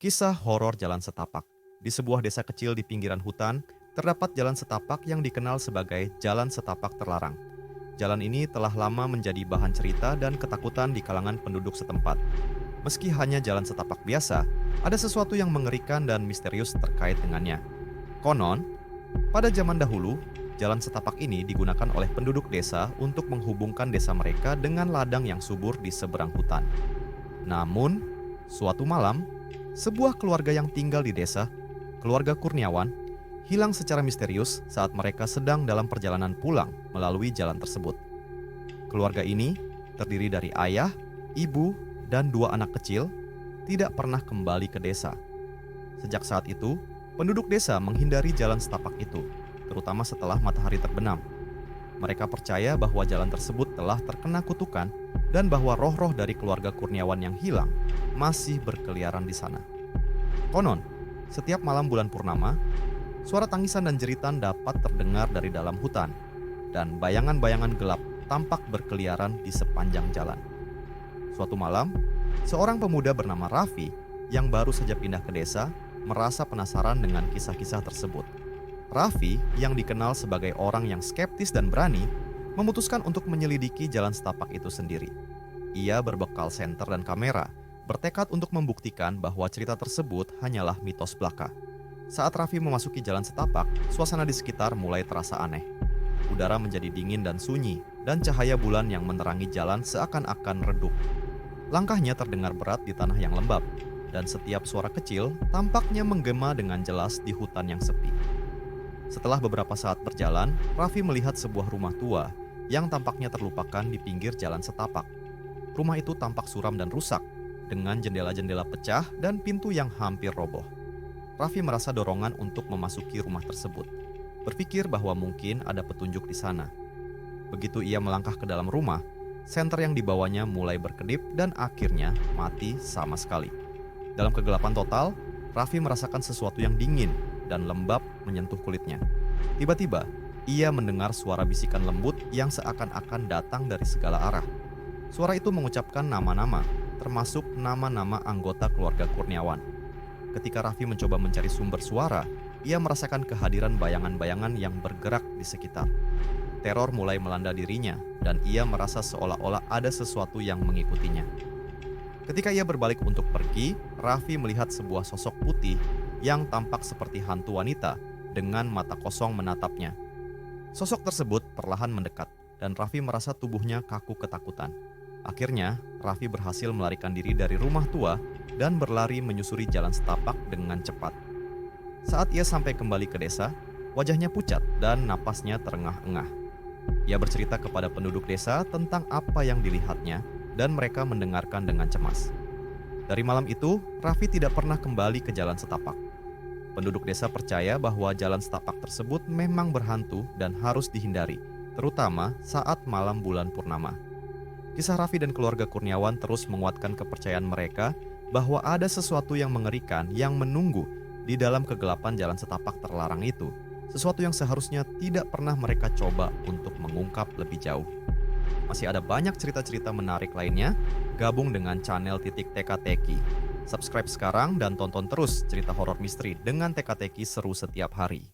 Kisah horor jalan setapak. Di sebuah desa kecil di pinggiran hutan, terdapat jalan setapak yang dikenal sebagai jalan setapak terlarang. Jalan ini telah lama menjadi bahan cerita dan ketakutan di kalangan penduduk setempat. Meski hanya jalan setapak biasa, ada sesuatu yang mengerikan dan misterius terkait dengannya. Konon, pada zaman dahulu, jalan setapak ini digunakan oleh penduduk desa untuk menghubungkan desa mereka dengan ladang yang subur di seberang hutan. Namun, suatu malam, sebuah keluarga yang tinggal di desa, keluarga Kurniawan, hilang secara misterius saat mereka sedang dalam perjalanan pulang melalui jalan tersebut. Keluarga ini terdiri dari ayah, ibu, dan dua anak kecil, tidak pernah kembali ke desa. Sejak saat itu, penduduk desa menghindari jalan setapak itu, terutama setelah matahari terbenam. Mereka percaya bahwa jalan tersebut telah terkena kutukan dan bahwa roh-roh dari keluarga Kurniawan yang hilang masih berkeliaran di sana. Konon, setiap malam bulan purnama, suara tangisan dan jeritan dapat terdengar dari dalam hutan, dan bayangan-bayangan gelap tampak berkeliaran di sepanjang jalan. Suatu malam, seorang pemuda bernama Raffi yang baru saja pindah ke desa merasa penasaran dengan kisah-kisah tersebut. Raffi, yang dikenal sebagai orang yang skeptis dan berani, memutuskan untuk menyelidiki jalan setapak itu sendiri. Ia berbekal senter dan kamera, bertekad untuk membuktikan bahwa cerita tersebut hanyalah mitos belaka. Saat Raffi memasuki jalan setapak, suasana di sekitar mulai terasa aneh. Udara menjadi dingin dan sunyi, dan cahaya bulan yang menerangi jalan seakan-akan redup. Langkahnya terdengar berat di tanah yang lembab, dan setiap suara kecil tampaknya menggema dengan jelas di hutan yang sepi. Setelah beberapa saat berjalan, Raffi melihat sebuah rumah tua yang tampaknya terlupakan di pinggir jalan setapak. Rumah itu tampak suram dan rusak, dengan jendela-jendela pecah dan pintu yang hampir roboh. Raffi merasa dorongan untuk memasuki rumah tersebut, berpikir bahwa mungkin ada petunjuk di sana. Begitu ia melangkah ke dalam rumah, senter yang dibawanya mulai berkedip dan akhirnya mati sama sekali. Dalam kegelapan total, Raffi merasakan sesuatu yang dingin dan lembab menyentuh kulitnya. Tiba-tiba, ia mendengar suara bisikan lembut yang seakan-akan datang dari segala arah. Suara itu mengucapkan nama-nama, termasuk nama-nama anggota keluarga Kurniawan. Ketika Raffi mencoba mencari sumber suara, ia merasakan kehadiran bayangan-bayangan yang bergerak di sekitar. Teror mulai melanda dirinya, dan ia merasa seolah-olah ada sesuatu yang mengikutinya. Ketika ia berbalik untuk pergi, Raffi melihat sebuah sosok putih yang tampak seperti hantu wanita dengan mata kosong menatapnya. Sosok tersebut perlahan mendekat, dan Raffi merasa tubuhnya kaku ketakutan. Akhirnya, Raffi berhasil melarikan diri dari rumah tua dan berlari menyusuri jalan setapak dengan cepat. Saat ia sampai kembali ke desa, wajahnya pucat dan napasnya terengah-engah. Ia bercerita kepada penduduk desa tentang apa yang dilihatnya, dan mereka mendengarkan dengan cemas. Dari malam itu, Raffi tidak pernah kembali ke jalan setapak. Penduduk desa percaya bahwa jalan setapak tersebut memang berhantu dan harus dihindari, terutama saat malam bulan purnama. Kisah Raffi dan keluarga Kurniawan terus menguatkan kepercayaan mereka bahwa ada sesuatu yang mengerikan yang menunggu di dalam kegelapan jalan setapak terlarang itu, sesuatu yang seharusnya tidak pernah mereka coba untuk mengungkap lebih jauh. Masih ada banyak cerita-cerita menarik lainnya, gabung dengan channel Teka-Teki. Subscribe sekarang dan tonton terus cerita horor misteri dengan Teka-Teki seru setiap hari.